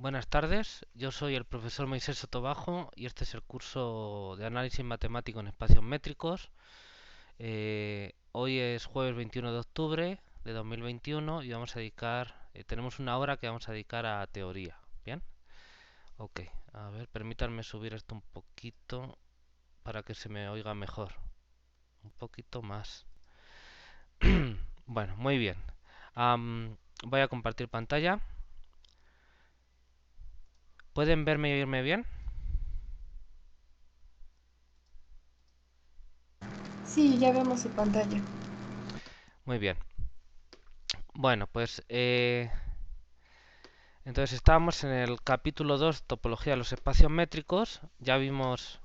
Buenas tardes, yo soy el profesor Moisés Sotobajo y este es el curso de análisis matemático en espacios métricos. Hoy es jueves 21 de octubre de 2021 y vamos a tenemos una hora que vamos a dedicar a teoría. ¿Bien? Ok, a ver, permítanme subir esto un poquito para que se me oiga mejor. Un poquito más. Bueno, muy bien. Voy a compartir pantalla. ¿Pueden verme y oírme bien? Sí, ya vemos su pantalla. Muy bien. Bueno, pues entonces estábamos en el capítulo 2, topología de los espacios métricos. Ya vimos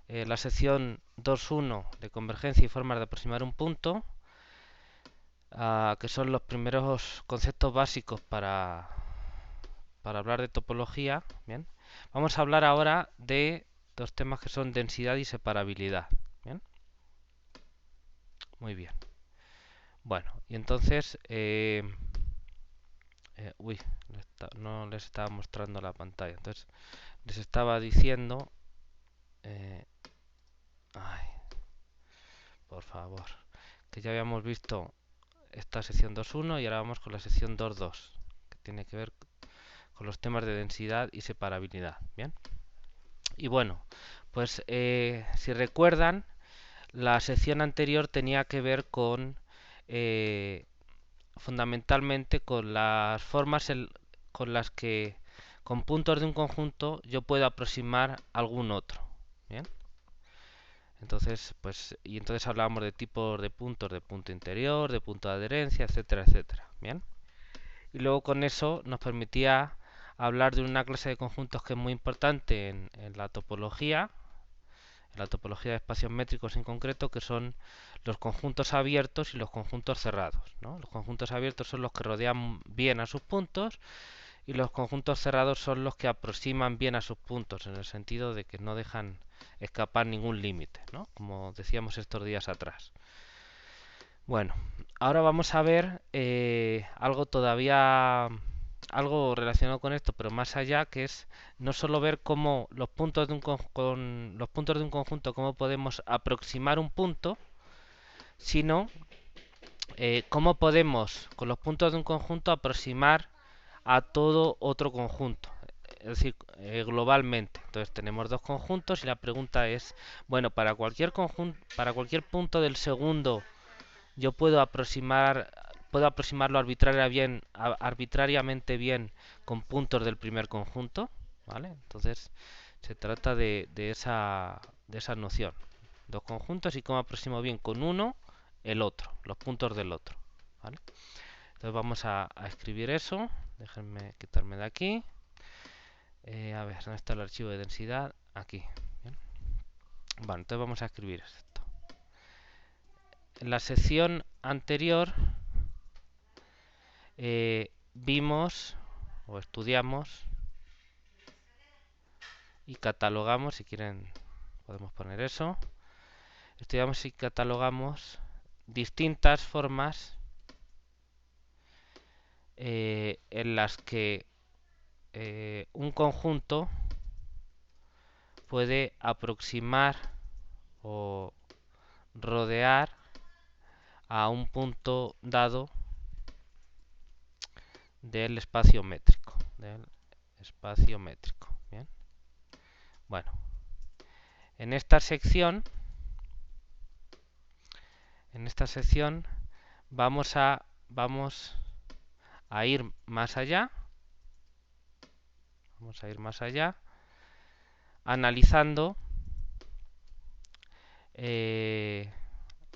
la sección 2.1 de convergencia y formas de aproximar un punto, que son los primeros conceptos básicos para hablar de topología. Bien. Vamos a hablar ahora de dos temas que son densidad y separabilidad. Bien. Muy bien. Bueno, y entonces, uy, no les estaba mostrando la pantalla. Entonces, les estaba diciendo, eh, ay, por favor, que ya habíamos visto esta sección 2.1 y ahora vamos con la sección 2.2, que tiene que ver con los temas de densidad y separabilidad. Bien. Y bueno, pues si recuerdan, la sección anterior tenía que ver con eh, fundamentalmente con las formas con las que con puntos de un conjunto yo puedo aproximar algún otro. Bien. Entonces, pues, y entonces hablábamos de tipos de punto interior, de punto de adherencia, etcétera, etcétera. Bien. Y luego con eso nos permitía hablar de una clase de conjuntos que es muy importante en la topología de espacios métricos en concreto, que son los conjuntos abiertos y los conjuntos cerrados, ¿no? Los conjuntos abiertos son los que rodean bien a sus puntos y los conjuntos cerrados son los que aproximan bien a sus puntos, en el sentido de que no dejan escapar ningún límite, ¿no? Como decíamos estos días atrás. Bueno, ahora vamos a ver algo relacionado con esto, pero más allá, que es no solo ver cómo los puntos de con los puntos de un conjunto, cómo podemos aproximar un punto, sino cómo podemos con los puntos de un conjunto aproximar a todo otro conjunto, es decir, globalmente. Entonces tenemos dos conjuntos y la pregunta es, bueno, para cualquier punto del segundo yo puedo aproximarlo arbitrariamente bien con puntos del primer conjunto, ¿vale? Entonces se trata de esa noción. Dos conjuntos y cómo aproximo bien con uno el otro, los puntos del otro, ¿vale? Entonces vamos a escribir eso. Déjenme quitarme de aquí. A ver, ¿dónde está el archivo de densidad? Aquí. Bien. Bueno, entonces vamos a escribir esto. En la sección anterior vimos o estudiamos y catalogamos, si quieren podemos poner eso, estudiamos y catalogamos distintas formas en las que un conjunto puede aproximar o rodear a un punto dado del espacio métrico. Del espacio métrico. Bien. Bueno, en esta sección, en esta sección vamos a ir más allá. Vamos a ir más allá, analizando, eh,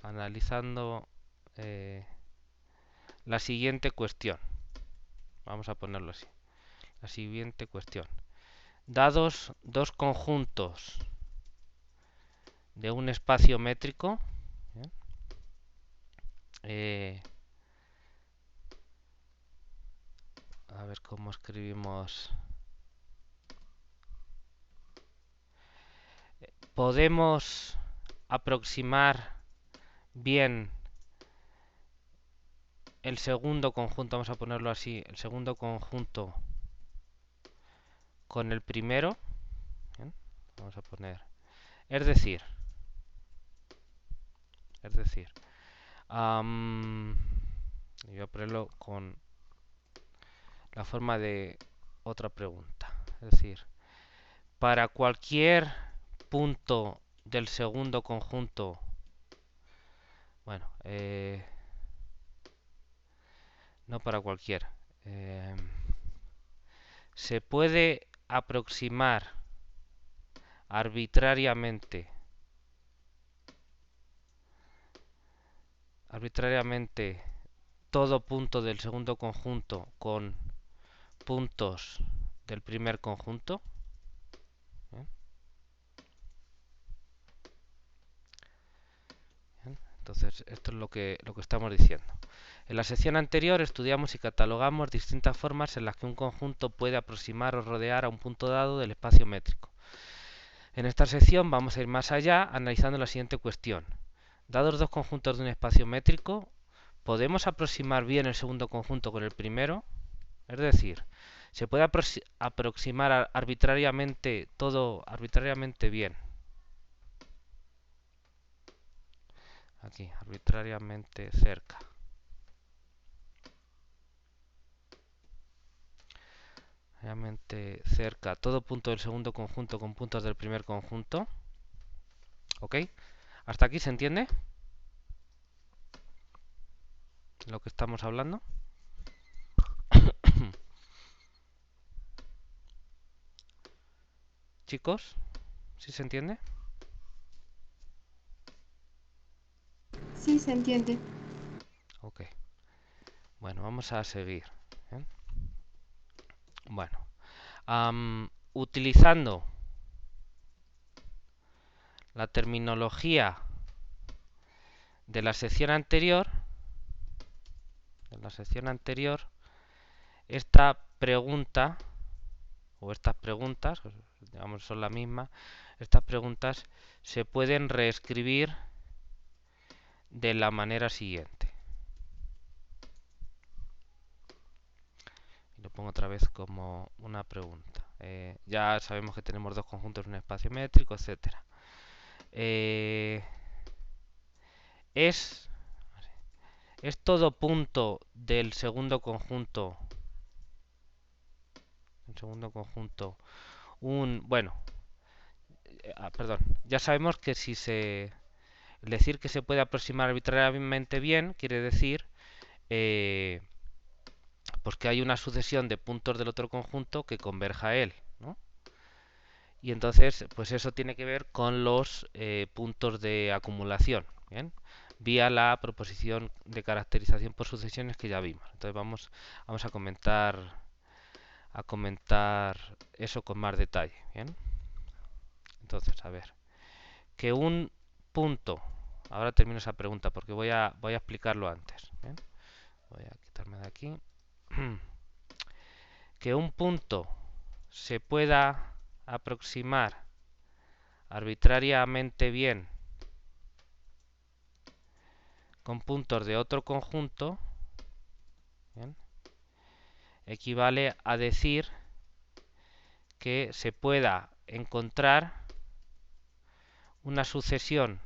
analizando la siguiente cuestión. Vamos a ponerlo así. La siguiente cuestión. Dados dos conjuntos de un espacio métrico, ¿bien? eh, a ver cómo escribimos. Podemos aproximar bien el segundo conjunto, vamos a ponerlo así, el segundo conjunto con el primero. Bien, vamos a poner, es decir, y voy a ponerlo con la forma de otra pregunta. Es decir, para cualquier punto del segundo conjunto, bueno, no para cualquier, eh, se puede aproximar arbitrariamente todo punto del segundo conjunto con puntos del primer conjunto. Bien, bien. Entonces, esto es lo que estamos diciendo. En la sección anterior estudiamos y catalogamos distintas formas en las que un conjunto puede aproximar o rodear a un punto dado del espacio métrico. En esta sección vamos a ir más allá analizando la siguiente cuestión. Dados dos conjuntos de un espacio métrico, ¿podemos aproximar bien el segundo conjunto con el primero? Es decir, ¿se puede aproximar arbitrariamente todo arbitrariamente bien? Aquí, arbitrariamente cerca. Arbitrariamente cerca todo punto del segundo conjunto con puntos del primer conjunto. ¿Ok? ¿Hasta aquí se entiende lo que estamos hablando? Chicos, ¿sí se entiende? Sí, se entiende. Ok. Bueno, vamos a seguir. ¿Eh? Bueno, utilizando la terminología de la sección anterior, esta pregunta o estas preguntas, digamos son la misma, estas preguntas se pueden reescribir de la manera siguiente. Lo pongo otra vez como una pregunta. Ya sabemos que tenemos dos conjuntos en un espacio métrico, etcétera. Es todo punto del segundo conjunto, bueno, perdón, ya sabemos que si se decir que se puede aproximar arbitrariamente bien quiere decir pues que hay una sucesión de puntos del otro conjunto que converja a él, ¿no? Y entonces, pues eso tiene que ver con los puntos de acumulación, ¿bien? Vía la proposición de caracterización por sucesiones que ya vimos. Entonces vamos a comentar eso con más detalle, ¿bien? Entonces, a ver, que un punto, ahora termino esa pregunta porque voy a explicarlo antes, ¿bien? Voy a quitarme de aquí. Que un punto se pueda aproximar arbitrariamente bien con puntos de otro conjunto, ¿bien? Equivale a decir que se pueda encontrar una sucesión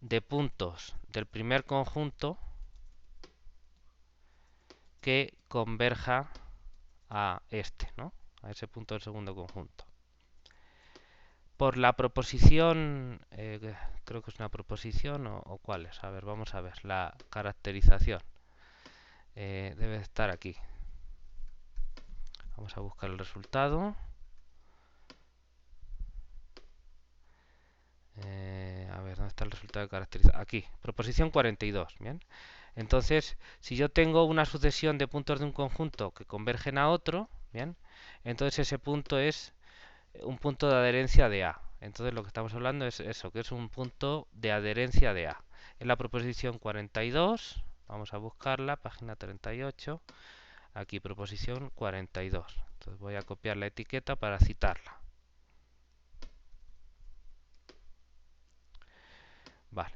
de puntos del primer conjunto que converja a este, ¿no? A ese punto del segundo conjunto. Por la proposición, creo que es una proposición o cuál es. A ver, vamos a ver. La caracterización debe estar aquí. Vamos a buscar el resultado. A ver, ¿dónde está el resultado de caracterización? Aquí, proposición 42. Bien. Entonces, si yo tengo una sucesión de puntos de un conjunto que convergen a otro, bien, entonces ese punto es un punto de adherencia de A. Entonces lo que estamos hablando es eso, que es un punto de adherencia de A. En la proposición 42, vamos a buscarla, página 38, aquí proposición 42. Entonces voy a copiar la etiqueta para citarla. Vale.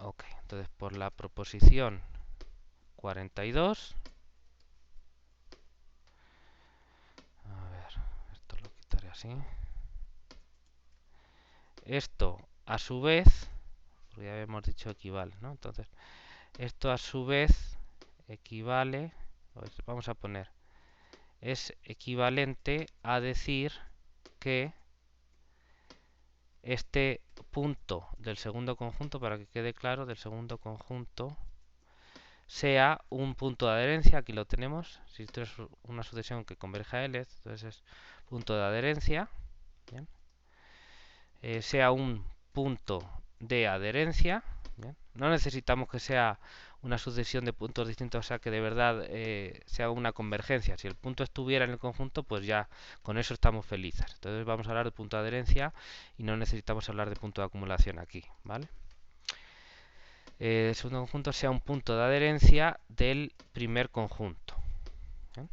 Ok, entonces por la proposición 42 ¿sí? Esto, a su vez, porque ya habíamos dicho equivale, ¿no? Entonces, esto a su vez equivale, pues vamos a poner, es equivalente a decir que este punto del segundo conjunto, para que quede claro, del segundo conjunto, sea un punto de adherencia, aquí lo tenemos, si esto es una sucesión que converge a L, entonces es punto de adherencia, ¿bien? Sea un punto de adherencia, ¿bien? No necesitamos que sea una sucesión de puntos distintos, o sea que de verdad sea una convergencia. Si el punto estuviera en el conjunto, pues ya con eso estamos felices. Entonces vamos a hablar de punto de adherencia y no necesitamos hablar de punto de acumulación aquí, ¿vale? El segundo conjunto sea un punto de adherencia del primer conjunto. ¿Eh?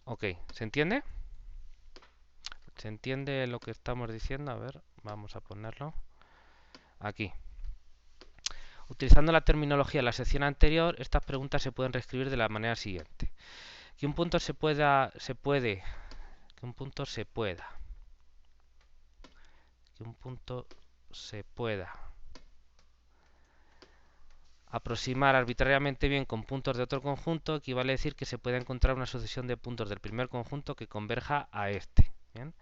Ok, ¿se entiende? ¿Se entiende lo que estamos diciendo? A ver, vamos a ponerlo aquí. Utilizando la terminología de la sección anterior, estas preguntas se pueden reescribir de la manera siguiente. Que un punto que un punto se pueda aproximar arbitrariamente bien con puntos de otro conjunto equivale a decir que se puede encontrar una sucesión de puntos del primer conjunto que converja a este. ¿Bien?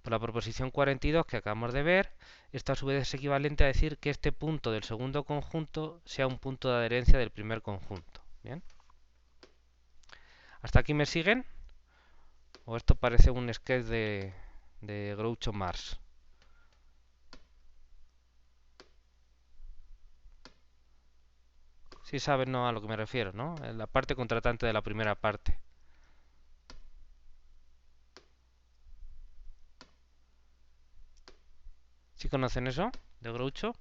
Por la proposición 42 que acabamos de ver, esto a su vez es equivalente a decir que este punto del segundo conjunto sea un punto de adherencia del primer conjunto. ¿Bien? ¿Hasta aquí me siguen? ¿O esto parece un sketch de Groucho Marx? Sí saben, ¿no?, a lo que me refiero, ¿no? La parte contratante de la primera parte. ¿Sí conocen eso de Groucho?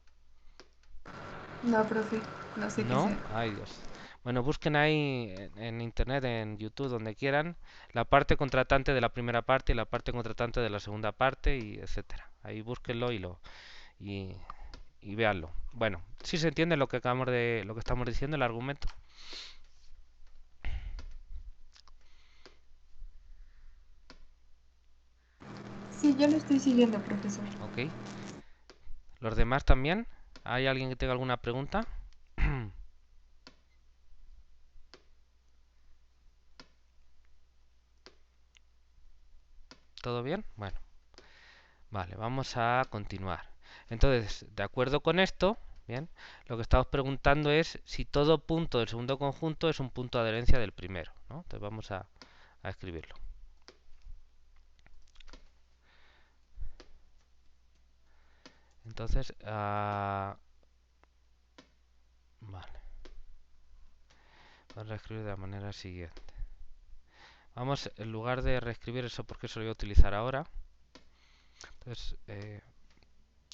No, profe, no sé qué ¿No? sea. Ay, Dios. Bueno, busquen ahí en internet, en YouTube, donde quieran, la parte contratante de la primera parte y la parte contratante de la segunda parte, y etcétera. Ahí búsquenlo y, y véanlo. Bueno, sí se entiende lo que estamos diciendo, el argumento. Sí, yo lo estoy siguiendo, profesor. Ok. ¿Los demás también? ¿Hay alguien que tenga alguna pregunta? ¿Todo bien? Bueno, vale, vamos a continuar. Entonces, de acuerdo con esto, bien, lo que estamos preguntando es si todo punto del segundo conjunto es un punto de adherencia del primero, ¿no? Entonces vamos a escribirlo. Entonces, vale, vamos a escribir de la manera siguiente. Vamos, en lugar de reescribir eso, porque eso lo voy a utilizar ahora, entonces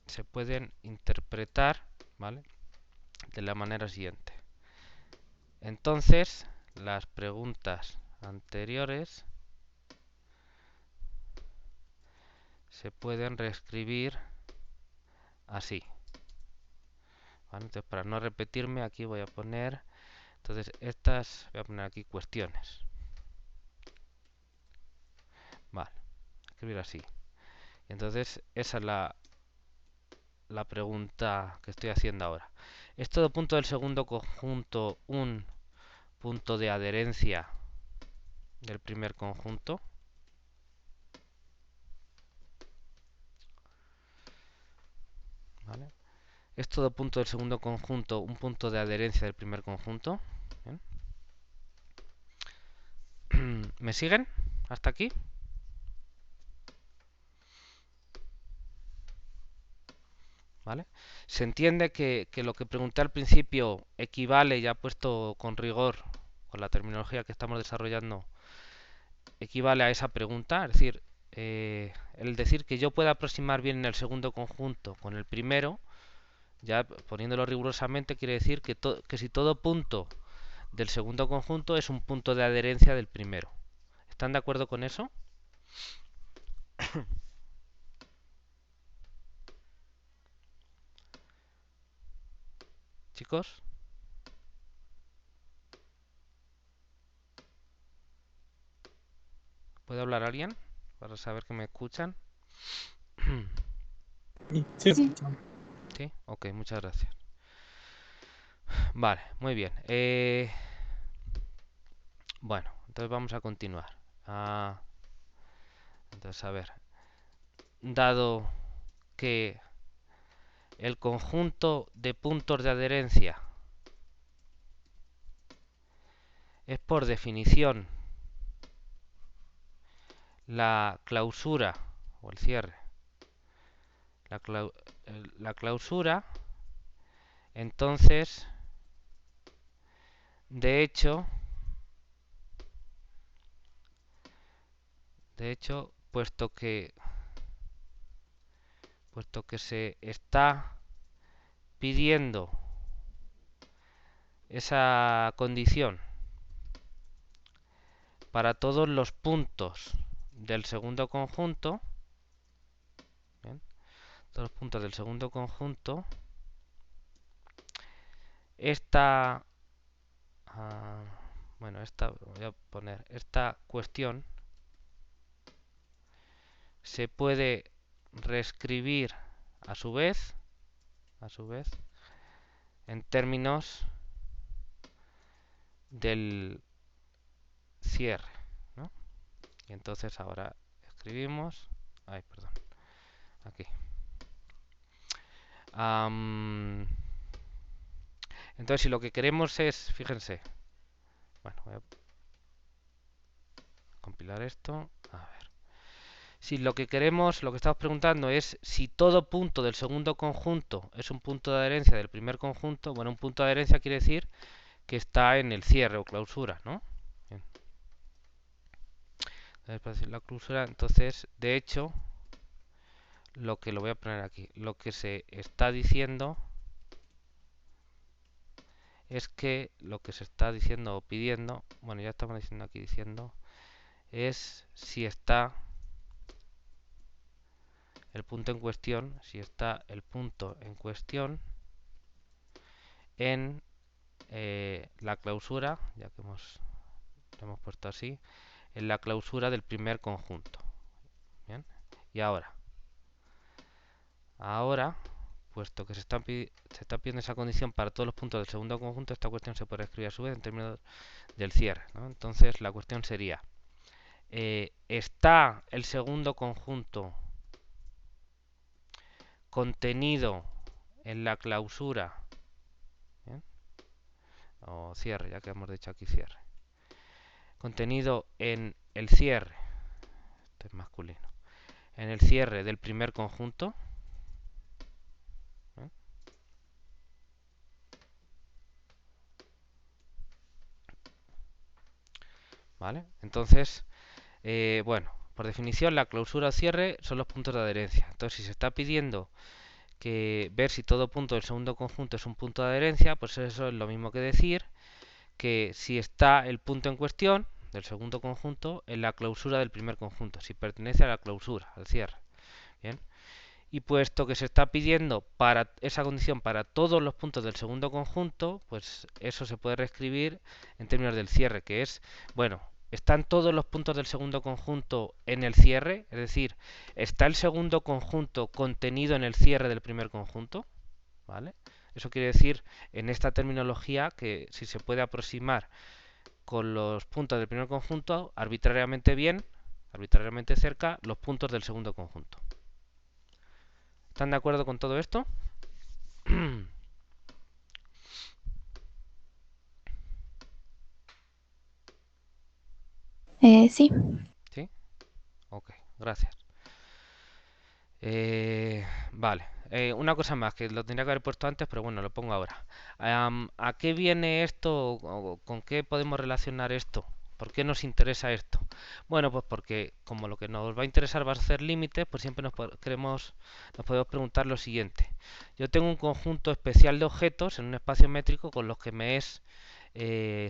se pueden interpretar, ¿vale?, de la manera siguiente. Entonces, las preguntas anteriores se pueden reescribir así. ¿Vale? Entonces, para no repetirme, aquí voy a poner, entonces estas, voy a poner aquí cuestiones. Vale, escribir así. Entonces, esa es la pregunta que estoy haciendo ahora. ¿Es todo punto del segundo conjunto un punto de adherencia del primer conjunto? ¿Vale? ¿Es todo punto del segundo conjunto un punto de adherencia del primer conjunto? ¿Bien? ¿Me siguen hasta aquí? ¿Vale? Se entiende que lo que pregunté al principio equivale, ya puesto con rigor, con la terminología que estamos desarrollando, equivale a esa pregunta. Es decir, el decir que yo pueda aproximar bien en el segundo conjunto con el primero, ya poniéndolo rigurosamente, quiere decir que si todo punto del segundo conjunto es un punto de adherencia del primero. ¿Están de acuerdo con eso? Chicos, ¿Puede hablar alguien? Para saber que me escuchan. Sí, Sí. escuchamos. ¿Sí? Ok, muchas gracias. Vale, muy bien. Bueno, entonces vamos a continuar. Entonces, a ver. Dado que el conjunto de puntos de adherencia es por definición la clausura o el cierre. La clausura, entonces, de hecho, puesto que se está pidiendo esa condición para todos los puntos del segundo conjunto, ¿bien? Todos los puntos del segundo conjunto, esta, bueno, voy a poner, esta cuestión se puede reescribir a su vez, en términos del cierre, ¿no? Y entonces ahora escribimos, ay, perdón, aquí. Entonces, si lo que queremos es, fíjense, bueno, voy a compilar esto, a ver. Si lo que queremos, lo que estamos preguntando es si todo punto del segundo conjunto es un punto de adherencia del primer conjunto, bueno, un punto de adherencia quiere decir que está en el cierre o clausura, ¿no? Bien. Entonces, para decir la clausura, entonces, de hecho, lo voy a poner aquí, lo que se está diciendo es que lo que se está diciendo o pidiendo, bueno, ya estamos diciendo aquí diciendo, es si está el punto en cuestión, si está el punto en cuestión en la clausura, ya que lo hemos puesto así, en la clausura del primer conjunto. Bien, y ahora, puesto que se está pidiendo esa condición para todos los puntos del segundo conjunto, esta cuestión se puede escribir a su vez en términos del cierre, ¿no? Entonces la cuestión sería, ¿está el segundo conjunto contenido en la clausura? ¿Bien? O cierre, ya que hemos dicho aquí cierre. Contenido en el cierre, este es masculino, en el cierre del primer conjunto. ¿Bien? ¿Vale? Entonces, bueno, por definición la clausura o cierre son los puntos de adherencia. Entonces, si se está pidiendo que ver si todo punto del segundo conjunto es un punto de adherencia, pues eso es lo mismo que decir que si está el punto en cuestión del segundo conjunto en la clausura del primer conjunto, si pertenece a la clausura, al cierre. Bien. Y puesto que se está pidiendo para esa condición para todos los puntos del segundo conjunto, pues eso se puede reescribir en términos del cierre, que es, bueno, ¿están todos los puntos del segundo conjunto en el cierre? Es decir, ¿está el segundo conjunto contenido en el cierre del primer conjunto? ¿Vale? Eso quiere decir, en esta terminología, que si se puede aproximar con los puntos del primer conjunto arbitrariamente bien, arbitrariamente cerca, los puntos del segundo conjunto. ¿Están de acuerdo con todo esto? Sí. ¿Sí? Ok, gracias. Vale. Una cosa más, que lo tendría que haber puesto antes, pero bueno, lo pongo ahora. ¿A qué viene esto o con qué podemos relacionar esto? ¿Por qué nos interesa esto? Bueno, pues porque como lo que nos va a interesar va a ser límites, pues siempre nos podemos preguntar lo siguiente. Yo tengo un conjunto especial de objetos en un espacio métrico con los que me es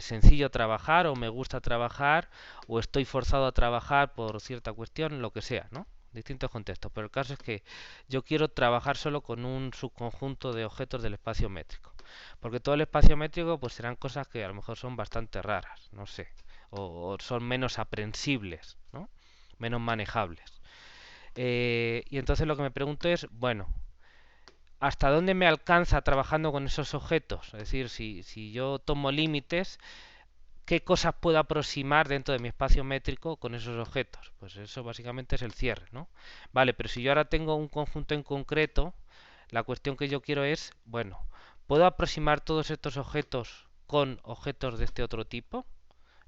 sencillo trabajar o me gusta trabajar o estoy forzado a trabajar por cierta cuestión, lo que sea, ¿no? Distintos contextos, pero el caso es que yo quiero trabajar solo con un subconjunto de objetos del espacio métrico, porque todo el espacio métrico pues serán cosas que a lo mejor son bastante raras, no sé, o son menos aprensibles, ¿no? menos manejables. Y entonces lo que me pregunto es, bueno, ¿hasta dónde me alcanza trabajando con esos objetos? Es decir, si yo tomo límites, ¿qué cosas puedo aproximar dentro de mi espacio métrico con esos objetos? Pues eso básicamente es el cierre, ¿no? Vale, pero si yo ahora tengo un conjunto en concreto, la cuestión que yo quiero es, bueno, ¿puedo aproximar todos estos objetos con objetos de este otro tipo?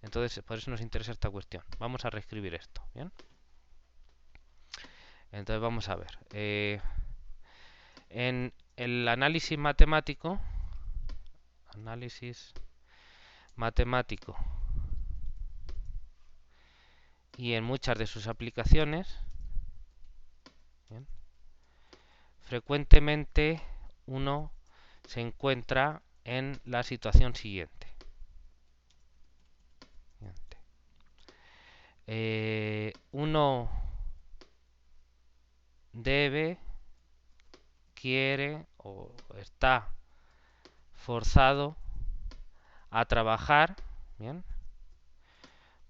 Entonces, por eso nos interesa esta cuestión. Vamos a reescribir esto, ¿bien? Entonces vamos a ver. En el análisis matemático y en muchas de sus aplicaciones, ¿bien? Frecuentemente uno se encuentra en la situación siguiente. Uno debe, quiere o está forzado a trabajar, ¿bien?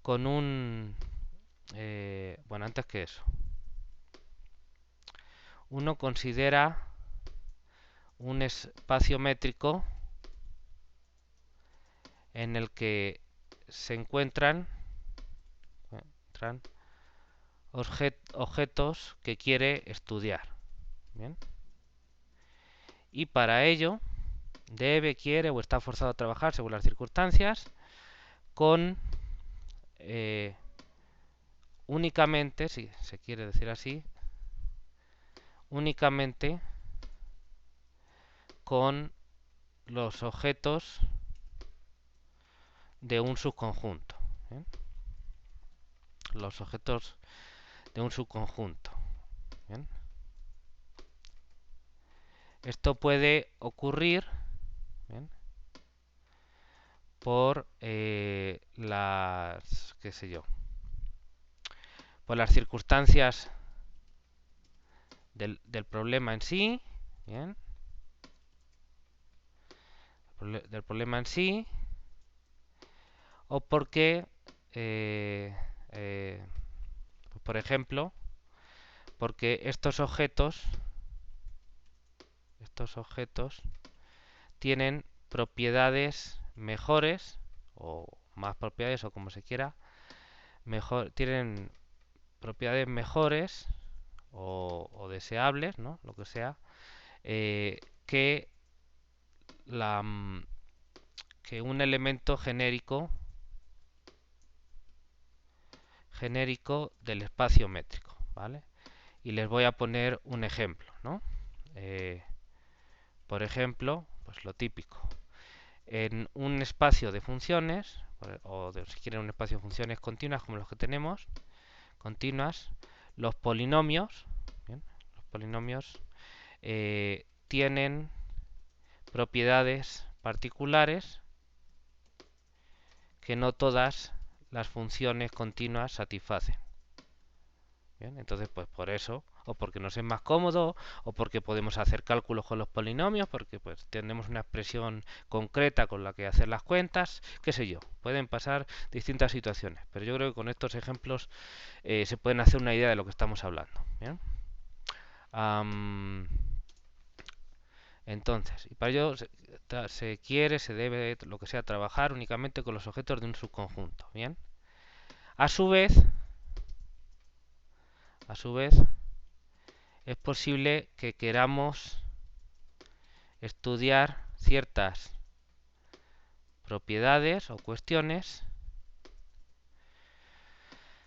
Con un... bueno, antes que eso. Uno considera un espacio métrico en el que se encuentran objetos que quiere estudiar. ¿Bien? Y para ello debe, quiere o está forzado a trabajar según las circunstancias con únicamente, si se quiere decir así, únicamente con los objetos de un subconjunto. ¿Bien? Los objetos de un subconjunto. ¿Bien? Esto puede ocurrir, ¿bien? Por las, qué sé yo, por las circunstancias del problema en sí, ¿bien? Del problema en sí, o porque, eh, eh, por ejemplo, porque estos objetos tienen propiedades mejores o más propiedades o como se quiera, tienen propiedades mejores o deseables, ¿no? Lo que sea, que la que un elemento genérico del espacio métrico, ¿vale? Y les voy a poner un ejemplo, ¿no? Eh, por ejemplo, pues lo típico. En un espacio de funciones, si quieren un espacio de funciones continuas como los que tenemos, continuas, los polinomios, ¿bien? Los polinomios tienen propiedades particulares que no todas las funciones continuas satisfacen. Bien, entonces, pues por eso, o porque nos es más cómodo, o porque podemos hacer cálculos con los polinomios, porque pues tenemos una expresión concreta con la que hacer las cuentas, qué sé yo, pueden pasar distintas situaciones, pero yo creo que con estos ejemplos se pueden hacer una idea de lo que estamos hablando. ¿Bien? Entonces, y para ello se debe, lo que sea, trabajar únicamente con los objetos de un subconjunto. Bien. A su vez, a su vez, es posible que queramos estudiar ciertas propiedades o cuestiones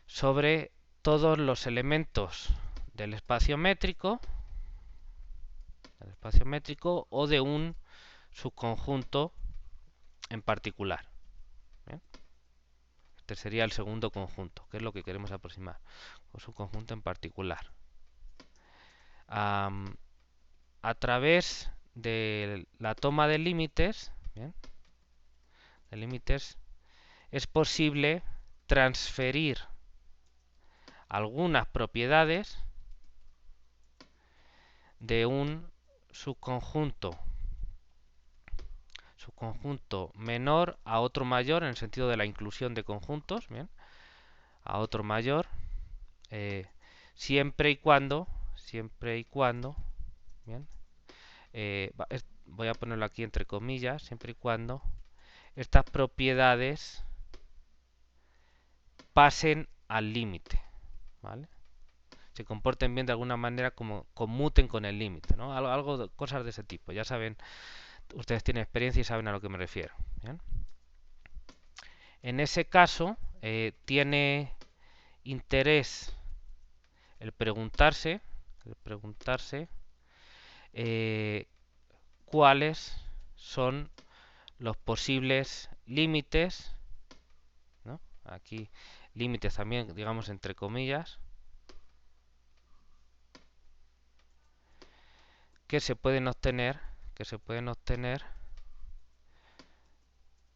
sobre todos los elementos del espacio métrico o de un subconjunto en particular. ¿Bien? Este sería el segundo conjunto, que es lo que queremos aproximar, un subconjunto en particular. A través de la toma de límites, ¿bien? De límites, es posible transferir algunas propiedades de un subconjunto menor a otro mayor en el sentido de la inclusión de conjuntos, ¿bien? A otro mayor eh, siempre y cuando, bien, voy a ponerlo aquí entre comillas, siempre y cuando estas propiedades pasen al límite, ¿vale? Se comporten bien de alguna manera, como conmuten con el límite, ¿no? Cosas de ese tipo. Ya saben, ustedes tienen experiencia y saben a lo que me refiero. ¿Bien? En ese caso, tiene interés el preguntarse eh, cuáles son los posibles límites, ¿no? Aquí límites también, digamos entre comillas, que se pueden obtener, que se pueden obtener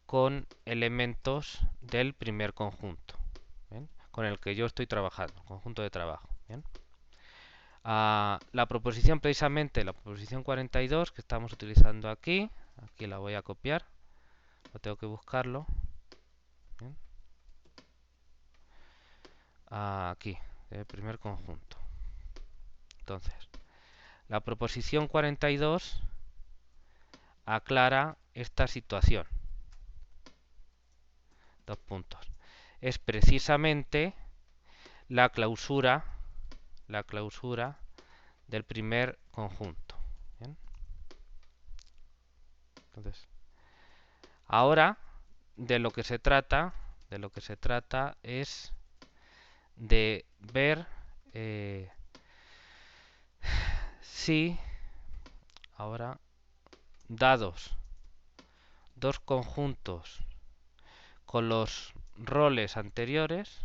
con elementos del primer conjunto, ¿bien? Con el que yo estoy trabajando, conjunto de trabajo. ¿Bien? La proposición, precisamente, la proposición 42 que estamos utilizando aquí, aquí la voy a copiar, no tengo que buscarlo. ¿Bien? Aquí, el primer conjunto. Entonces, la proposición 42 aclara esta situación. Dos puntos. Es precisamente la clausura del primer conjunto. ¿Bien? Entonces, ahora de lo que se trata es de ver si ahora dados dos conjuntos con los roles anteriores,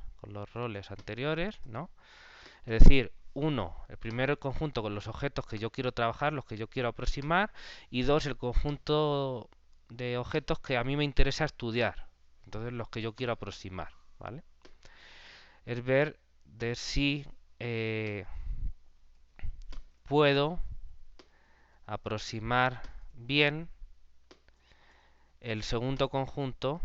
¿no? Es decir, uno, el primer conjunto con los objetos que yo quiero trabajar, los que yo quiero aproximar, y dos, el conjunto de objetos que a mí me interesa estudiar, entonces los que yo quiero aproximar, ¿vale? Es ver de si puedo aproximar bien el segundo conjunto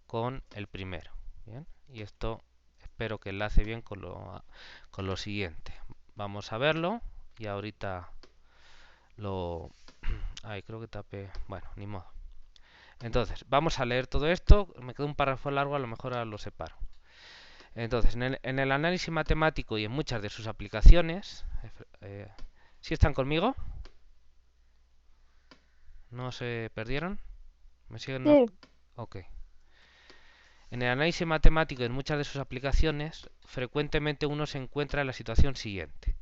con el primero. ¿Bien? Y esto espero que enlace bien con lo siguiente. Vamos a verlo y ahorita lo... Ay, creo que tapé... Bueno, ni modo. Entonces, vamos a leer todo esto. Me queda un párrafo largo, a lo mejor ahora lo separo. Entonces, en el análisis matemático y en muchas de sus aplicaciones... ¿Sí están conmigo? ¿No se perdieron? ¿Me siguen? No. Sí, Ok. En el análisis matemático y en muchas de sus aplicaciones, frecuentemente uno se encuentra en la situación siguiente.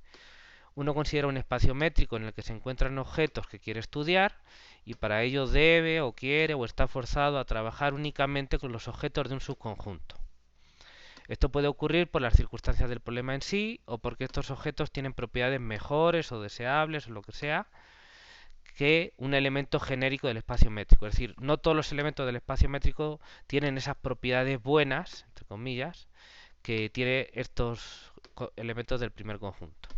Uno considera un espacio métrico en el que se encuentran objetos que quiere estudiar y para ello debe o quiere o está forzado a trabajar únicamente con los objetos de un subconjunto. Esto puede ocurrir por las circunstancias del problema en sí o porque estos objetos tienen propiedades mejores o deseables o lo que sea que un elemento genérico del espacio métrico. Es decir, no todos los elementos del espacio métrico tienen esas propiedades buenas, entre comillas, que tiene estos elementos del primer conjunto.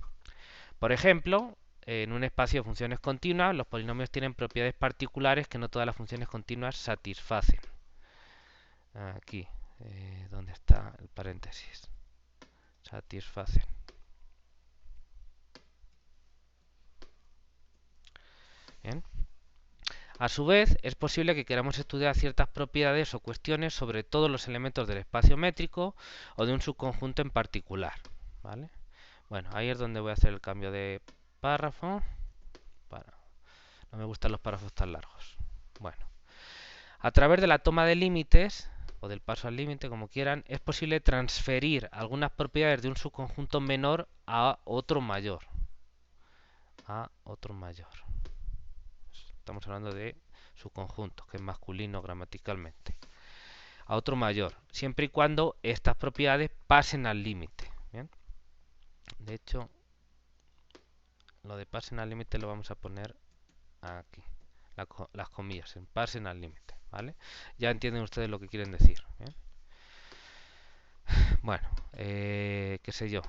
Por ejemplo, en un espacio de funciones continuas, los polinomios tienen propiedades particulares que no todas las funciones continuas satisfacen. Aquí, ¿dónde está el paréntesis? Satisfacen. Bien. A su vez, es posible que queramos estudiar ciertas propiedades o cuestiones sobre todos los elementos del espacio métrico o de un subconjunto en particular. ¿Vale? Bueno, ahí es donde voy a hacer el cambio de párrafo. No me gustan los párrafos tan largos. Bueno, a través de la toma de límites, o del paso al límite, como quieran, es posible transferir algunas propiedades de un subconjunto menor a otro mayor. A otro mayor. Estamos hablando de subconjuntos, que es masculino gramaticalmente. A otro mayor, siempre y cuando estas propiedades pasen al límite. ¿Bien? De hecho, lo de pasen al límite lo vamos a poner aquí. Las comillas, en pasen al límite. ¿Vale? Ya entienden ustedes lo que quieren decir. ¿Bien? Bueno, qué sé yo.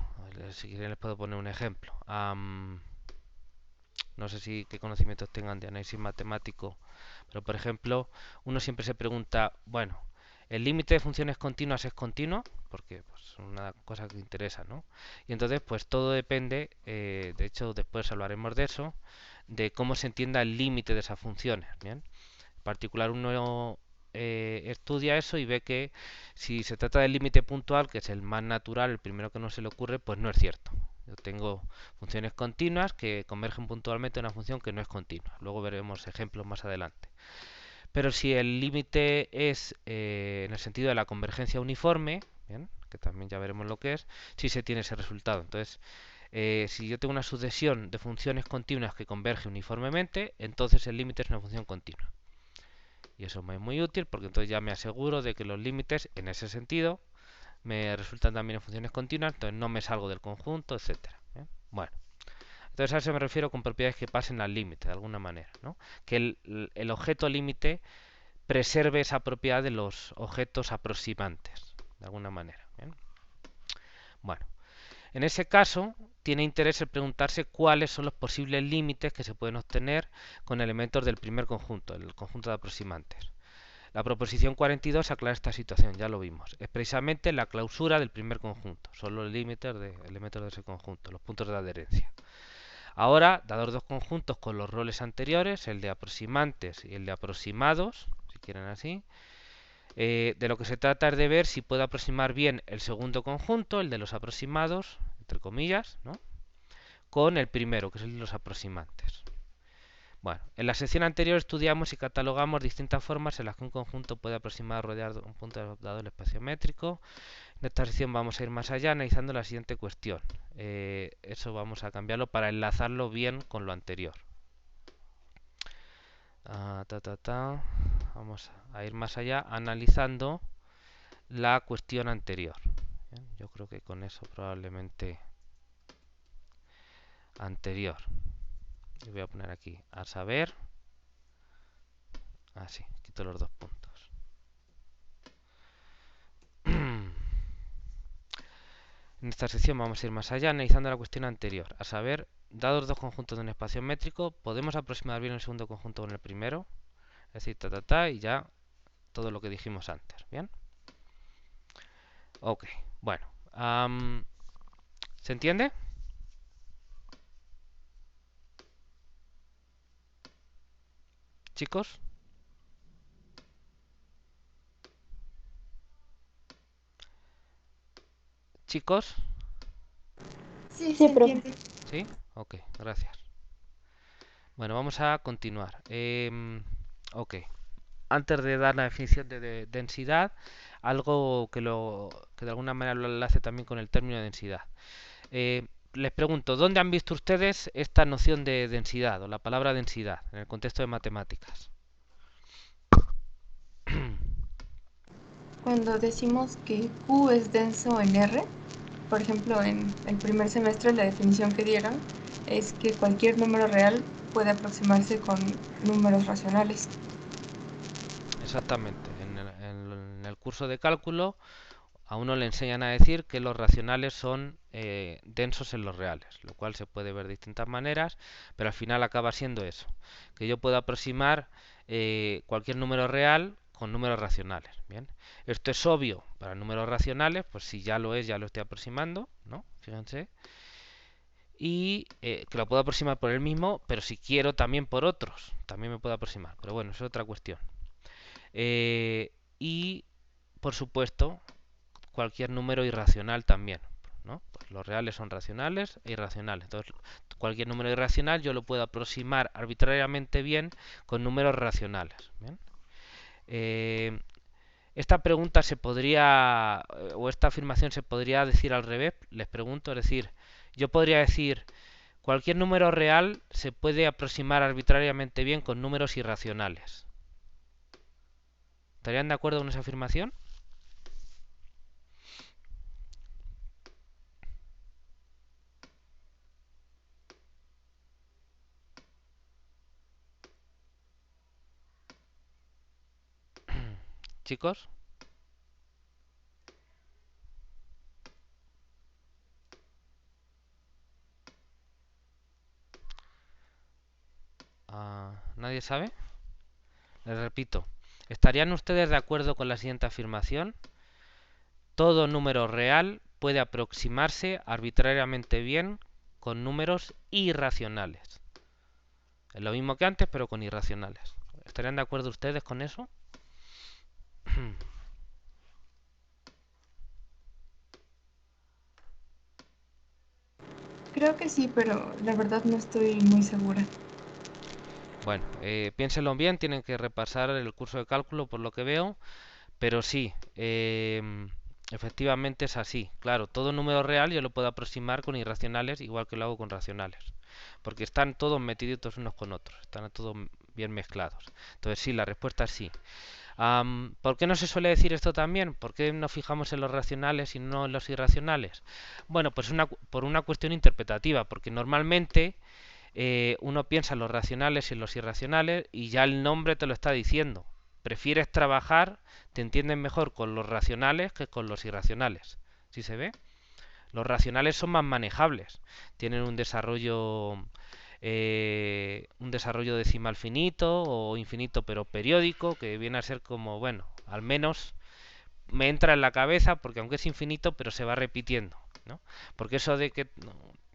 Si quieren les puedo poner un ejemplo. No sé si qué conocimientos tengan de análisis matemático, pero por ejemplo, uno siempre se pregunta, bueno, el límite de funciones continuas es continuo, porque pues, es una cosa que interesa, ¿no? Y entonces, pues todo depende, de hecho, después hablaremos de eso, de cómo se entienda el límite de esas funciones, ¿bien? En particular, uno estudia eso y ve que si se trata del límite puntual, que es el más natural, el primero que no se le ocurre, pues no es cierto. Yo tengo funciones continuas que convergen puntualmente a una función que no es continua. Luego veremos ejemplos más adelante. Pero si el límite es en el sentido de la convergencia uniforme, ¿bien? Que también ya veremos lo que es, sí se tiene ese resultado. Entonces, si yo tengo una sucesión de funciones continuas que converge uniformemente, entonces el límite es una función continua. Y eso me es muy útil porque entonces ya me aseguro de que los límites, en ese sentido, me resultan también en funciones continuas, entonces no me salgo del conjunto, etcétera. ¿Bien? Bueno, entonces a eso me refiero con propiedades que pasen al límite, de alguna manera, ¿no? Que el objeto límite preserve esa propiedad de los objetos aproximantes, de alguna manera. ¿Bien? Bueno, en ese caso tiene interés el preguntarse cuáles son los posibles límites que se pueden obtener con elementos del primer conjunto, el conjunto de aproximantes. La proposición 42 aclara esta situación, ya lo vimos. Es precisamente la clausura del primer conjunto, son los límites de elementos de ese conjunto, los puntos de adherencia. Ahora, dados dos conjuntos con los roles anteriores, el de aproximantes y el de aproximados, si quieren así, de lo que se trata es de ver si puedo aproximar bien el segundo conjunto, el de los aproximados, entre comillas, ¿no? Con el primero, que es el de los aproximantes. Bueno, en la sección anterior estudiamos y catalogamos distintas formas en las que un conjunto puede aproximar o rodear un punto dado el espacio métrico. En esta sección vamos a ir más allá analizando la siguiente cuestión. Eso vamos a cambiarlo para enlazarlo bien con lo anterior. Vamos a ir más allá analizando la cuestión anterior. Bien, yo creo que con eso probablemente anterior. Y voy a poner aquí a saber. Así, quito los dos puntos. En esta sección vamos a ir más allá analizando la cuestión anterior, a saber, dados dos conjuntos de un espacio métrico, ¿podemos aproximar bien el segundo conjunto con el primero? Es decir, y ya todo lo que dijimos antes, ¿bien? Ok, bueno. ¿Se entiende? Chicos, chicos, Sí, Sí, se profe. entiende. ¿sí? Ok, gracias. Bueno, vamos a continuar. Ok, antes de dar la definición de densidad, algo que de alguna manera lo enlace también con el término de densidad. Les pregunto, ¿dónde han visto ustedes esta noción de densidad o la palabra densidad en el contexto de matemáticas? Cuando decimos que Q es denso en R, por ejemplo, en el primer semestre la definición que dieron es que cualquier número real puede aproximarse con números racionales. Exactamente. En el curso de cálculo a uno le enseñan a decir que los racionales son densos en los reales, lo cual se puede ver de distintas maneras, pero al final acaba siendo eso, que yo puedo aproximar cualquier número real con números racionales. Bien, esto es obvio para números racionales, pues si ya lo es, ya lo estoy aproximando, ¿no? Fíjense. Y que lo puedo aproximar por el mismo, pero si quiero también por otros, también me puedo aproximar. Pero bueno, eso es otra cuestión. Y por supuesto, cualquier número irracional también, ¿no? Pues los reales son racionales e irracionales. Entonces, cualquier número irracional yo lo puedo aproximar arbitrariamente bien con números racionales. ¿Bien? Eh, esta pregunta se podría, o esta afirmación se podría decir al revés, les pregunto, es decir, yo podría decir, cualquier número real se puede aproximar arbitrariamente bien con números irracionales. ¿Estarían de acuerdo con esa afirmación? Chicos, ¿nadie sabe? Les repito, ¿Estarían ustedes de acuerdo con la siguiente afirmación? Todo número real puede aproximarse arbitrariamente bien con números irracionales. Es lo mismo que antes, pero con irracionales. ¿Estarían de acuerdo ustedes con eso? Creo que sí, pero la verdad no estoy muy segura. Bueno, piénsenlo bien, tienen que repasar el curso de cálculo por lo que veo, pero sí, efectivamente es así. Claro, todo número real yo lo puedo aproximar con irracionales igual que lo hago con racionales, porque están todos metiditos unos con otros, están todos bien mezclados. Entonces sí, la respuesta es sí. ¿Por qué no se suele decir esto también? ¿Por qué nos fijamos en los racionales y no en los irracionales? Bueno, pues por una cuestión interpretativa, porque normalmente uno piensa en los racionales y en los irracionales y ya el nombre te lo está diciendo. Prefieres trabajar, te entienden mejor con los racionales que con los irracionales. ¿Sí se ve? Los racionales son más manejables, tienen un desarrollo decimal finito o infinito pero periódico, que viene a ser como, bueno, al menos me entra en la cabeza porque aunque es infinito, pero se va repitiendo, ¿no? Porque eso de que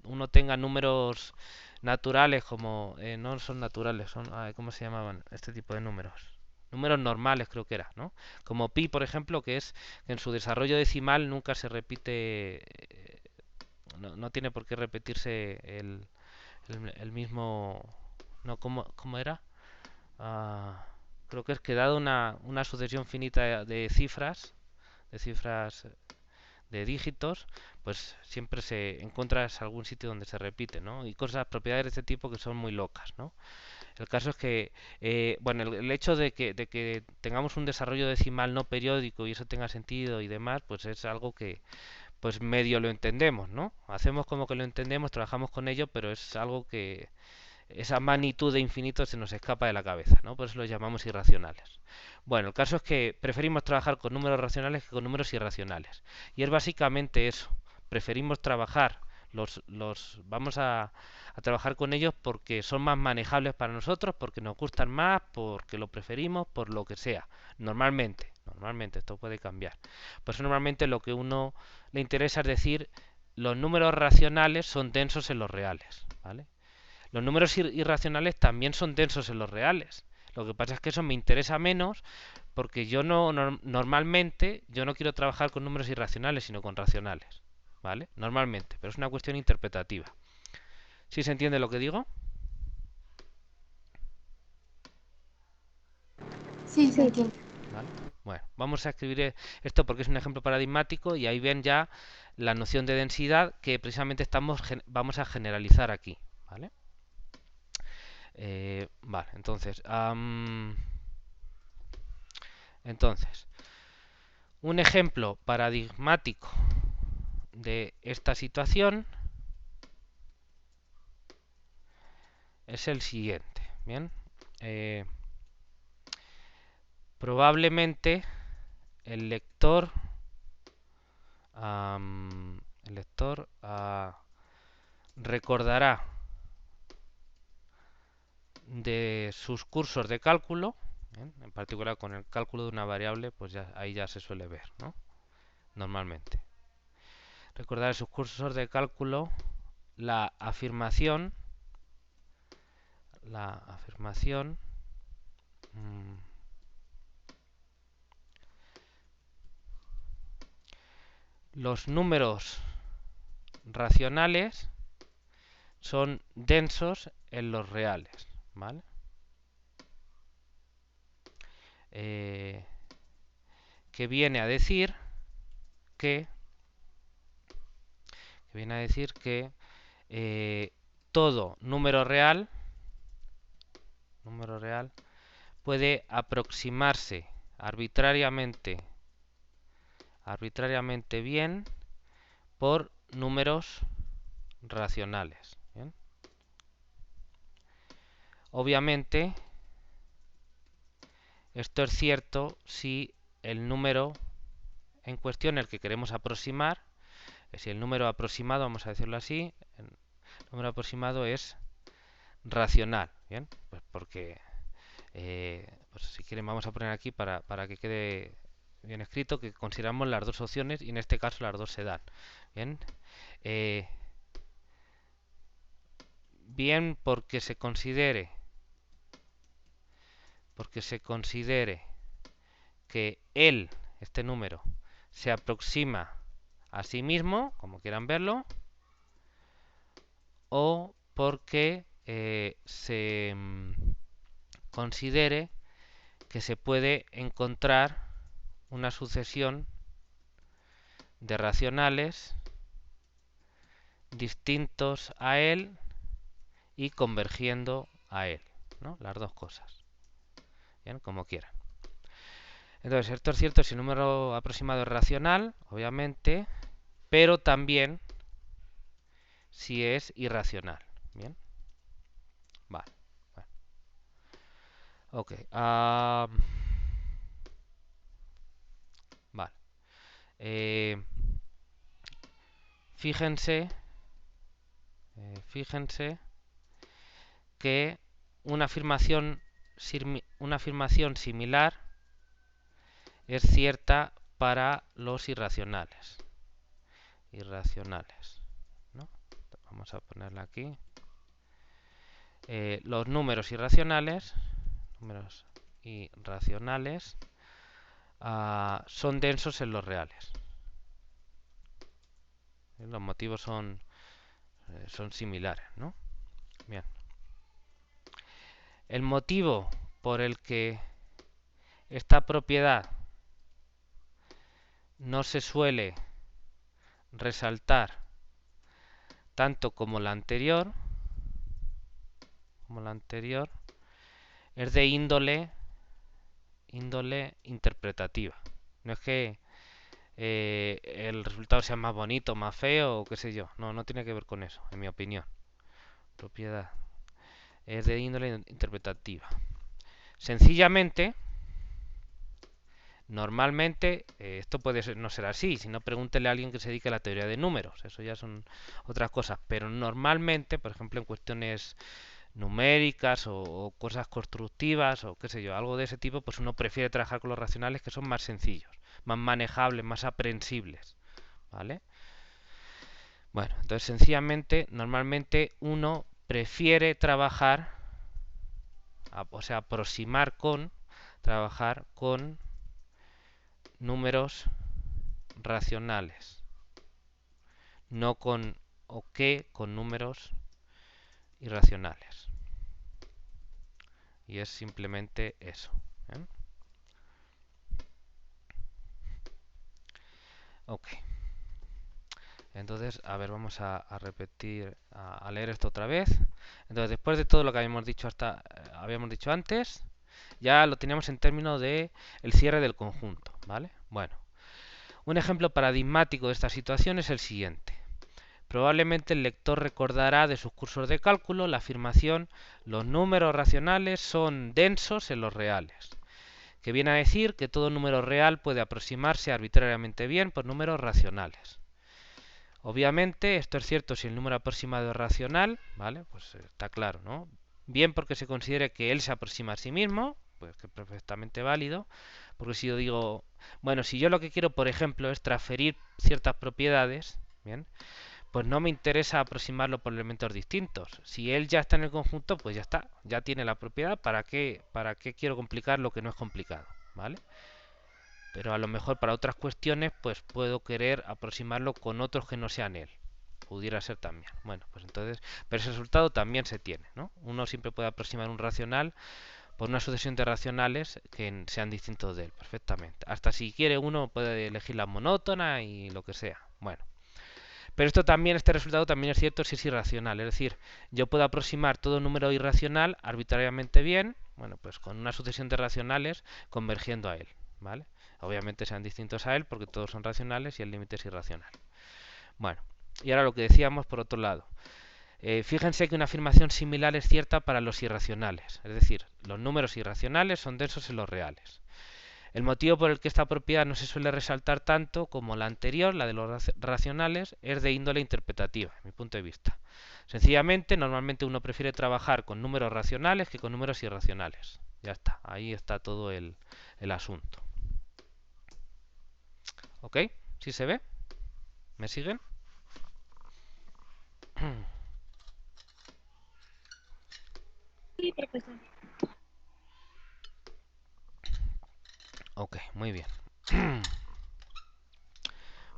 uno tenga números naturales como no son naturales, son ¿cómo se llamaban este tipo de números? Números normales creo que era, ¿no? Como pi, por ejemplo, que es que en su desarrollo decimal nunca se repite, no tiene por qué repetirse el mismo, no, ¿cómo era? Ah, creo que es que dado una sucesión finita de cifras de dígitos, pues siempre se encuentras algún sitio donde se repite, ¿no? Y cosas, propiedades de este tipo que son muy locas, ¿no? El caso es que, bueno, el hecho de que tengamos un desarrollo decimal no periódico y eso tenga sentido y demás, pues es algo que, pues medio lo entendemos, ¿no? Hacemos como que lo entendemos, trabajamos con ello, pero es algo que esa magnitud de infinito se nos escapa de la cabeza, ¿no? Por eso los llamamos irracionales. Bueno, el caso es que preferimos trabajar con números racionales que con números irracionales. Y es básicamente eso. Preferimos trabajar, vamos a trabajar con ellos porque son más manejables para nosotros, porque nos gustan más, porque lo preferimos, por lo que sea. Normalmente, esto puede cambiar. Por eso normalmente lo que uno le interesa es decir, los números racionales son densos en los reales, ¿vale? Los números irracionales también son densos en los reales. Lo que pasa es que eso me interesa menos porque normalmente yo no quiero trabajar con números irracionales, sino con racionales, ¿vale? Normalmente, pero es una cuestión interpretativa. ¿Sí se entiende lo que digo? Sí, se entiende. ¿Vale? Bueno, vamos a escribir esto porque es un ejemplo paradigmático y ahí ven ya la noción de densidad que precisamente vamos a generalizar aquí, ¿vale? Vale, entonces, un ejemplo paradigmático de esta situación es el siguiente. Bien, eh, probablemente el lector, el lector recordará de sus cursos de cálculo, ¿bien? En particular con el cálculo de una variable, pues ya, ahí ya se suele ver, ¿no? Normalmente. Recordar sus cursos de cálculo la afirmación, la afirmación mmm, los números racionales son densos en los reales, ¿vale? Eh, que viene a decir que, que viene a decir que todo número real puede aproximarse arbitrariamente bien por números racionales. ¿Bien? Obviamente, esto es cierto si el número en cuestión, el que queremos aproximar, si el número aproximado, vamos a decirlo así, el número aproximado es racional, ¿bien? Pues porque Pues si quieren vamos a poner aquí para que quede bien escrito que consideramos las dos opciones y en este caso las dos se dan. Bien, eh, bien porque se considere que este número, se aproxima a sí mismo, como quieran verlo, o porque se considere que se puede encontrar una sucesión de racionales distintos a él y convergiendo a él, ¿no? Las dos cosas. Bien, como quieran. Entonces, esto es cierto si el número aproximado es racional, obviamente, pero también si es irracional. Bien, vale. Bueno. Ok. Vale. Eh, fíjense, fíjense que una afirmación similar es cierta para los irracionales. Irracionales, ¿no? Vamos a ponerla aquí. Los números irracionales son densos en los reales. Los motivos son similares, ¿no? Bien. El motivo por el que esta propiedad no se suele resaltar tanto como la anterior, es de índole interpretativa. No es que el resultado sea más bonito, más feo o qué sé yo. No, no tiene que ver con eso, en mi opinión. Propiedad es de índole interpretativa. Sencillamente, normalmente, esto puede no ser así, si no pregúntele a alguien que se dedique a la teoría de números, eso ya son otras cosas, pero normalmente, por ejemplo, en cuestiones numéricas o cosas constructivas o qué sé yo, algo de ese tipo, pues uno prefiere trabajar con los racionales que son más sencillos, más manejables, más aprehensibles, ¿vale? Bueno, entonces sencillamente, normalmente uno prefiere trabajar, o sea, trabajar con números racionales, no con con números irracionales. Y es simplemente eso. ¿Eh? Ok. Entonces, a ver, vamos a repetir, a leer esto otra vez. Entonces, después de todo lo que habíamos dicho antes, ya lo teníamos en términos de el cierre del conjunto, ¿vale? Bueno, un ejemplo paradigmático de esta situación es el siguiente. Probablemente el lector recordará de sus cursos de cálculo la afirmación los números racionales son densos en los reales, que viene a decir que todo número real puede aproximarse arbitrariamente bien por números racionales. Obviamente esto es cierto si el número aproximado es racional, ¿vale? Pues está claro, ¿no? Bien porque se considere que él se aproxima a sí mismo, pues que es perfectamente válido, porque si yo digo, bueno, si yo lo que quiero, por ejemplo, es transferir ciertas propiedades, ¿bien? Pues no me interesa aproximarlo por elementos distintos. Si él ya está en el conjunto, pues ya está, ya tiene la propiedad, para qué quiero complicar lo que no es complicado? ¿Vale? Pero a lo mejor para otras cuestiones, pues puedo querer aproximarlo con otros que no sean él. Pudiera ser también. Bueno, pues entonces, pero ese resultado también se tiene, ¿no? Uno siempre puede aproximar un racional por una sucesión de racionales que sean distintos de él, perfectamente. Hasta si quiere uno puede elegir la monótona y lo que sea. Bueno. Pero este resultado también es cierto si es irracional. Es decir, yo puedo aproximar todo número irracional arbitrariamente bien, bueno, pues con una sucesión de racionales convergiendo a él, ¿vale? Obviamente sean distintos a él porque todos son racionales y el límite es irracional. Bueno, y ahora lo que decíamos por otro lado. Fíjense que una afirmación similar es cierta para los irracionales. Es decir, los números irracionales son densos en los reales. El motivo por el que esta propiedad no se suele resaltar tanto como la anterior, la de los racionales, es de índole interpretativa, en mi punto de vista. Sencillamente, normalmente uno prefiere trabajar con números racionales que con números irracionales. Ya está, ahí está todo el asunto. ¿Ok? ¿Sí se ve? ¿Me siguen? Sí, profesor. Ok, muy bien.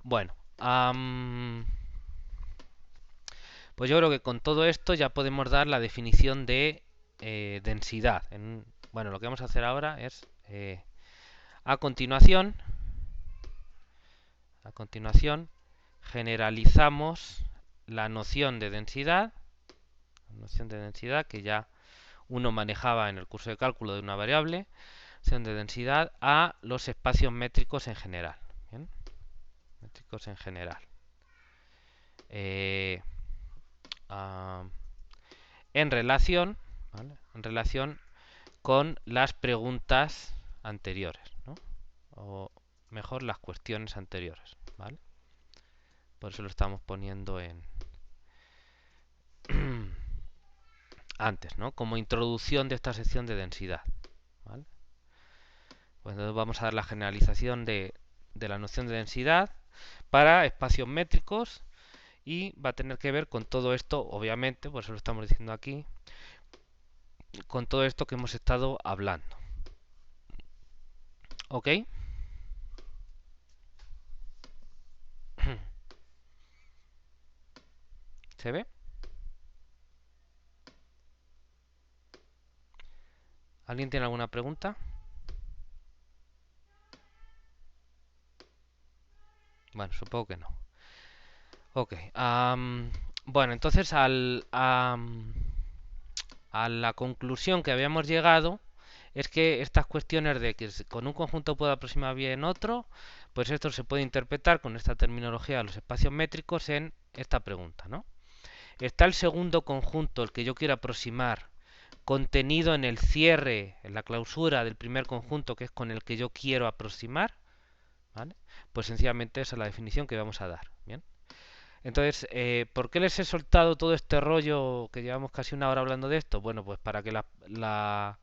Bueno, pues yo creo que con todo esto ya podemos dar la definición de densidad. Bueno, lo que vamos a hacer ahora es, a continuación, a continuación, generalizamos la noción de densidad que ya uno manejaba en el curso de cálculo de una variable, noción de densidad, a los espacios métricos en general. ¿Bien? Métricos en general. Eh, ah, en relación, ¿vale? En relación con las preguntas anteriores, ¿no? O mejor las cuestiones anteriores, ¿vale? Por eso lo estamos poniendo en antes, ¿no? Como introducción de esta sección de densidad, ¿vale? Pues entonces vamos a dar la generalización de la noción de densidad para espacios métricos y va a tener que ver con todo esto, obviamente, por eso lo estamos diciendo aquí, con todo esto que hemos estado hablando. ¿Ok? ¿Se ve? ¿Alguien tiene alguna pregunta? Bueno, supongo que no. Ok. Bueno, entonces a la conclusión que habíamos llegado es que estas cuestiones de que con un conjunto puedo aproximar bien otro, pues esto se puede interpretar con esta terminología de los espacios métricos en esta pregunta, ¿no? ¿Está el segundo conjunto, el que yo quiero aproximar, contenido en el cierre, en la clausura del primer conjunto, que es con el que yo quiero aproximar? ¿Vale? Pues sencillamente esa es la definición que vamos a dar. ¿Bien? Entonces, ¿por qué les he soltado todo este rollo que llevamos casi una hora hablando de esto? Bueno, pues para que la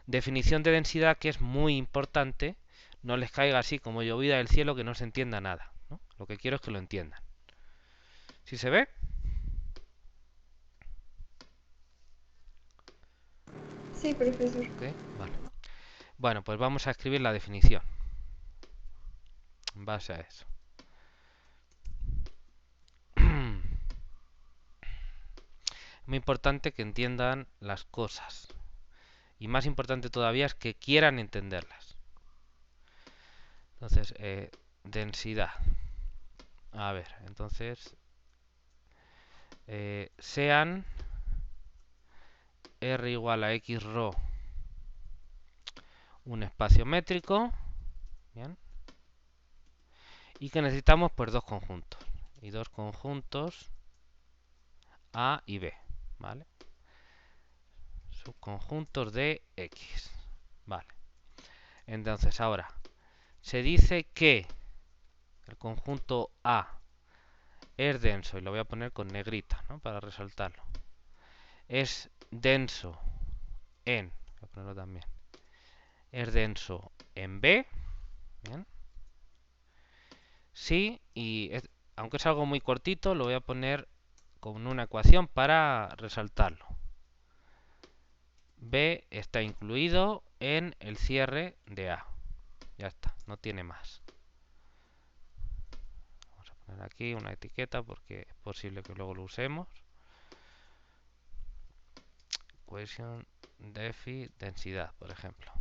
definición de densidad, que es muy importante, no les caiga así como llovida del cielo, que no se entienda nada, ¿no? Lo que quiero es que lo entiendan. ¿Sí se ve? Sí, profesor. Ok, vale. Bueno, pues vamos a escribir la definición en base a eso. Muy importante que entiendan las cosas. Y más importante todavía es que quieran entenderlas. Entonces, densidad. A ver, entonces, sean R igual a X rho un espacio métrico, ¿bien? Y que necesitamos pues dos conjuntos. Y dos conjuntos A y B, ¿vale? Subconjuntos de X, ¿vale? Entonces ahora, se dice que el conjunto A es denso, y lo voy a poner con negrita, ¿no? Para resaltarlo. Es denso en, voy a ponerlo también, es denso en B, ¿bien? Sí, aunque es algo muy cortito, lo voy a poner con una ecuación para resaltarlo. B está incluido en el cierre de A. Ya está, no tiene más. Vamos a poner aquí una etiqueta porque es posible que luego lo usemos. Equation defi densidad, por ejemplo.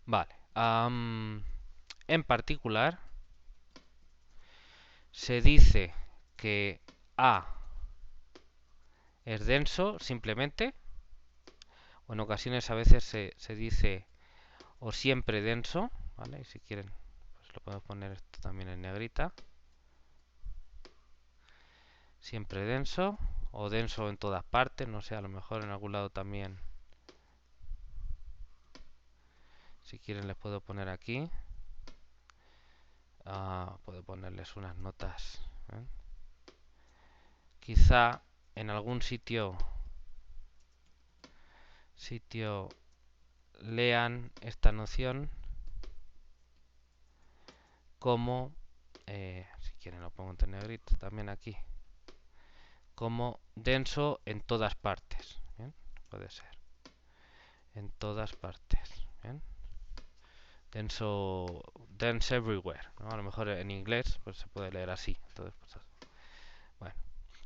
Vale. En particular, se dice que A es denso simplemente, o en ocasiones a veces se dice o siempre denso, ¿vale? Y si quieren, pues lo podemos poner esto también en negrita. Siempre denso, o denso en todas partes, no sé, a lo mejor en algún lado también. Si quieren les puedo poner aquí. Puedo ponerles unas notas. ¿Eh? Quizá en algún sitio sitio lean esta noción como, si quieren lo pongo en negrito también aquí, como denso en todas partes. ¿Bien? Puede ser en todas partes. ¿Bien? Dense everywhere, ¿no? A lo mejor en inglés pues se puede leer así. Entonces, pues, bueno,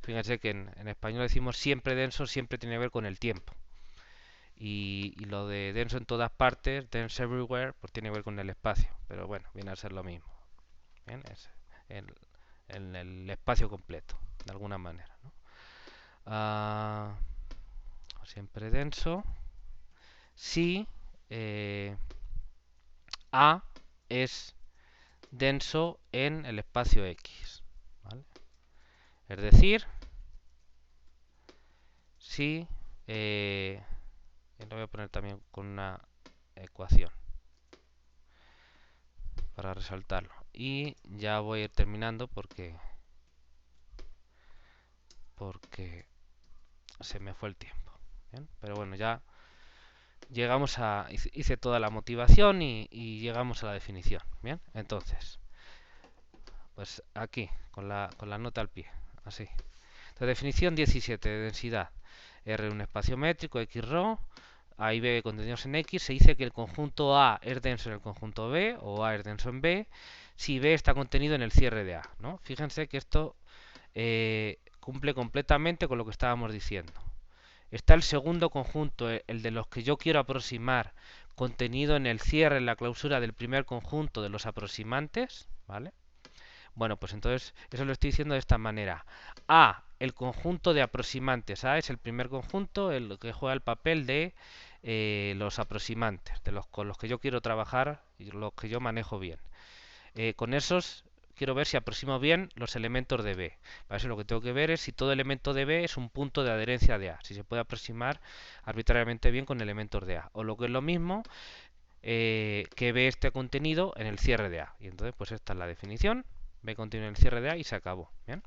fíjense que en español decimos siempre denso, siempre tiene que ver con el tiempo. Y lo de denso en todas partes, dense everywhere, pues tiene que ver con el espacio. Pero bueno, viene a ser lo mismo. ¿Bien? Es el, en el espacio completo, de alguna manera, ¿no? Ah, siempre denso. Si A es denso en el espacio X. ¿Vale? Es decir, si lo voy a poner también con una ecuación para resaltarlo. Y ya voy a ir terminando porque se me fue el tiempo. ¿Bien? Pero bueno, ya llegamos a... Hice toda la motivación y llegamos a la definición. Bien, entonces, pues aquí, con la nota al pie, así. La definición 17 de densidad. R un espacio métrico, X rho, A y B contenidos en X. Se dice que el conjunto A es denso en el conjunto B o A es denso en B si B está contenido en el cierre de A, ¿no? Fíjense que esto cumple completamente con lo que estábamos diciendo. Está el segundo conjunto, el de los que yo quiero aproximar, contenido en el cierre, en la clausura del primer conjunto de los aproximantes, ¿vale? Bueno, pues entonces eso lo estoy diciendo de esta manera. A, el conjunto de aproximantes. A es el primer conjunto, el que juega el papel de los aproximantes, de los con los que yo quiero trabajar y los que yo manejo bien. Con esos quiero ver si aproximo bien los elementos de B. Para eso lo que tengo que ver es si todo elemento de B es un punto de adherencia de A, si se puede aproximar arbitrariamente bien con elementos de A. O lo que es lo mismo, que B esté contenido en el cierre de A. Y entonces pues esta es la definición. B contiene el cierre de A y se acabó. ¿Bien?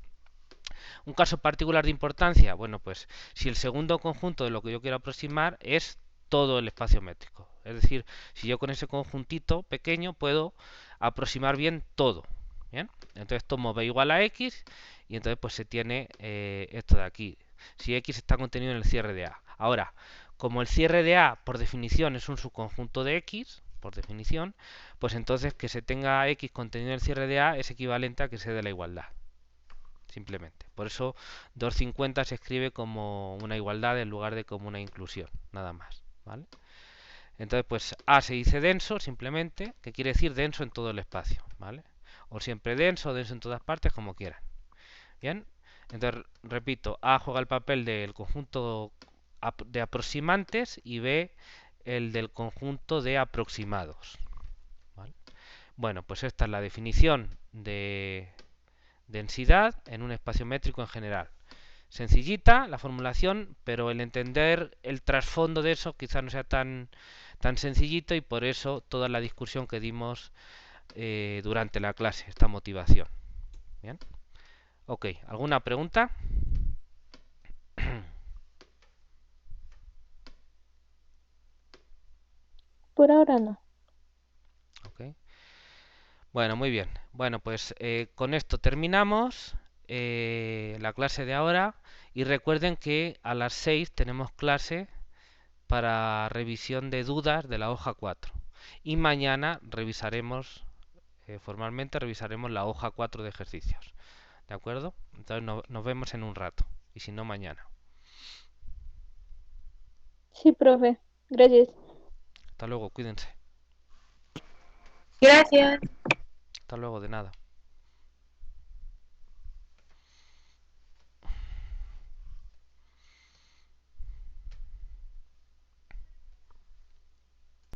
Un caso particular de importancia, bueno, pues si el segundo conjunto de lo que yo quiero aproximar es todo el espacio métrico. Es decir, si yo con ese conjuntito pequeño puedo aproximar bien todo. ¿Bien? Entonces tomo B igual a X y entonces pues se tiene esto de aquí. Si X está contenido en el cierre de A. Ahora, como el cierre de A por definición es un subconjunto de X, por definición, pues entonces que se tenga X contenido en el cierre de A es equivalente a que se dé la igualdad. Simplemente. Por eso 250 se escribe como una igualdad en lugar de como una inclusión, nada más. ¿Vale? Entonces, pues A se dice denso, simplemente, que quiere decir denso en todo el espacio. ¿Vale? O siempre denso, o denso en todas partes, como quieran. Bien, entonces, repito, A juega el papel del conjunto de aproximantes y B el del conjunto de aproximados. ¿Vale? Bueno, pues esta es la definición de densidad en un espacio métrico en general. Sencillita la formulación, pero el entender el trasfondo de eso quizás no sea tan sencillito y por eso toda la discusión que dimos durante la clase, esta motivación. Bien. Ok, ¿alguna pregunta? Por ahora no. Ok. Bueno, muy bien. Bueno, pues con esto terminamos la clase de ahora y recuerden que a las 6 tenemos clase para revisión de dudas de la hoja 4. Y mañana revisaremos, formalmente revisaremos la hoja 4 de ejercicios. ¿De acuerdo? Entonces nos vemos en un rato. Y si no, mañana. Sí, profe. Gracias. Hasta luego, cuídense. Gracias. Hasta luego, de nada.